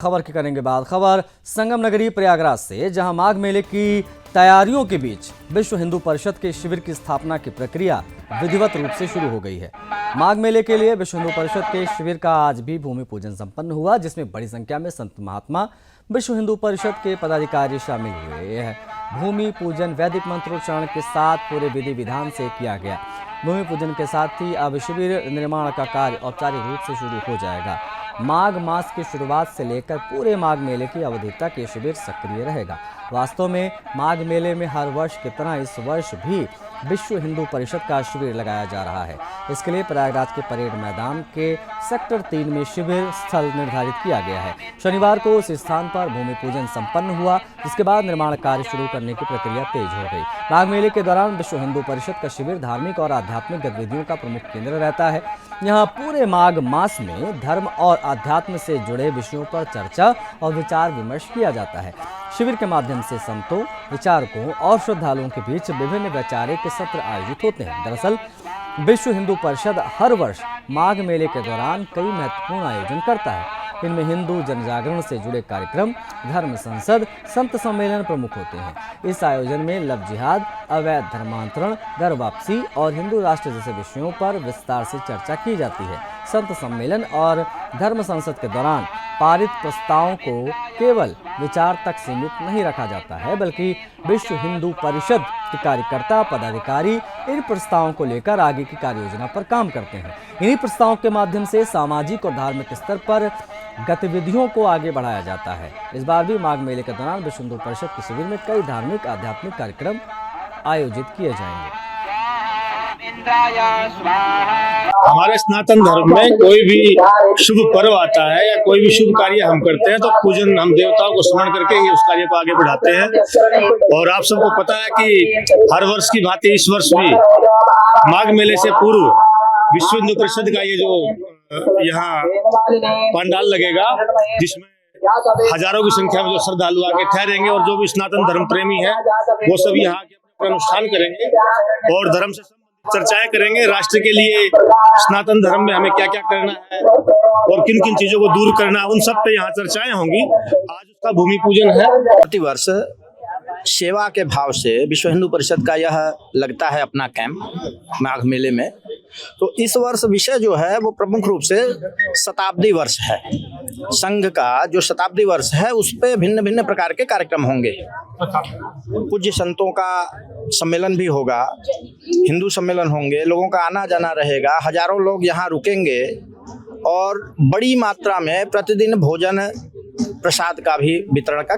खबर की करेंगे बात। खबर संगम नगरी प्रयागराज से, जहां माघ मेले की तैयारियों के बीच विश्व हिंदू परिषद के शिविर की स्थापना की प्रक्रिया विधिवत रूप से शुरू हो गई है। माघ मेले के लिए विश्व हिंदू परिषद के शिविर का आज भी भूमि पूजन संपन्न हुआ, जिसमें बड़ी संख्या में संत महात्मा विश्व हिंदू परिषद के पदाधिकारी शामिल हुए हैं। भूमि पूजन वैदिक मंत्रोच्चारण के साथ पूरे विधि विधान से किया गया। भूमि पूजन के साथ ही अब शिविर निर्माण का कार्य औपचारिक रूप से शुरू हो जाएगा। माघ मास की शुरुआत से लेकर पूरे माघ मेले की अवधि तक ये शिविर सक्रिय रहेगा। वास्तव में माघ मेले में हर वर्ष की तरह इस वर्ष भी विश्व हिंदू परिषद का शिविर लगाया जा रहा है। इसके लिए प्रयागराज के परेड मैदान के सेक्टर 3 में शिविर स्थल निर्धारित किया गया है। शनिवार को उस स्थान पर भूमि पूजन संपन्न हुआ, जिसके बाद निर्माण कार्य शुरू करने की प्रक्रिया तेज हो गई। माघ मेले के दौरान विश्व हिंदू परिषद का शिविर धार्मिक और आध्यात्मिक गतिविधियों का प्रमुख केंद्र रहता है। यहाँ पूरे माघ मास में धर्म और आध्यात्म से जुड़े विषयों पर चर्चा और विचार विमर्श किया जाता है। शिविर के माध्यम से संतों, विचारकों और श्रद्धालुओं के बीच विभिन्न वैचारिक सत्र आयोजित होते हैं। दरअसल विश्व हिंदू परिषद हर वर्ष माघ मेले के दौरान कई महत्वपूर्ण आयोजन करता है। इनमें हिंदू जनजागरण से जुड़े कार्यक्रम, धर्म संसद, संत सम्मेलन प्रमुख होते हैं। इस आयोजन में लव जिहाद, अवैध धर्मांतरण, घर वापसी और हिंदू राष्ट्र जैसे विषयों पर विस्तार से चर्चा की जाती है। संत सम्मेलन और धर्म संसद के दौरान पारित प्रस्तावों को केवल विचार तक सीमित नहीं रखा जाता है, बल्कि विश्व हिंदू परिषद के कार्यकर्ता पदाधिकारी इन प्रस्तावों को लेकर आगे की कार्य योजना पर काम करते हैं। इन्हीं प्रस्तावों के माध्यम से सामाजिक और धार्मिक स्तर पर गतिविधियों को आगे बढ़ाया जाता है। इस बार भी माघ मेले के दौरान विश्व हिंदू परिषद के शिविर में कई धार्मिक आध्यात्मिक कार्यक्रम आयोजित किए जाएंगे। हमारे सनातन धर्म में कोई भी शुभ पर्व आता है या कोई भी शुभ कार्य हम करते हैं तो पूजन हम देवताओं को स्मरण करके ही उस कार्य को आगे बढ़ाते हैं। और आप सबको पता है कि हर वर्ष की भांति इस वर्ष भी माघ मेले से पूर्व विश्व हिंदू परिषद का ये जो यहाँ पंडाल लगेगा, जिसमें हजारों की संख्या में जो श्रद्धालु आके ठहरेंगे और जो भी सनातन धर्म प्रेमी है वो सब यहाँ अनुष्ठान करेंगे और धर्म से चर्चाएं करेंगे। राष्ट्र के लिए सनातन धर्म में हमें क्या क्या करना है और किन किन चीजों को दूर करना है, उन सब पे यहाँ चर्चाएं होंगी। आज उसका भूमि पूजन है। प्रतिवर्ष सेवा के भाव से विश्व हिंदू परिषद का यह लगता है अपना कैंप माघ मेले में। तो इस वर्ष विषय जो है वो प्रमुख रूप से शताब्दी वर्ष है। संघ का जो शताब्दी वर्ष है उस पे भिन्न भिन्न प्रकार के कार्यक्रम होंगे। पूज्य संतों का सम्मेलन भी होगा, हिंदू सम्मेलन होंगे, लोगों का आना जाना रहेगा, हजारों लोग यहाँ रुकेंगे और बड़ी मात्रा में प्रतिदिन भोजन प्रसाद का भी वितरण का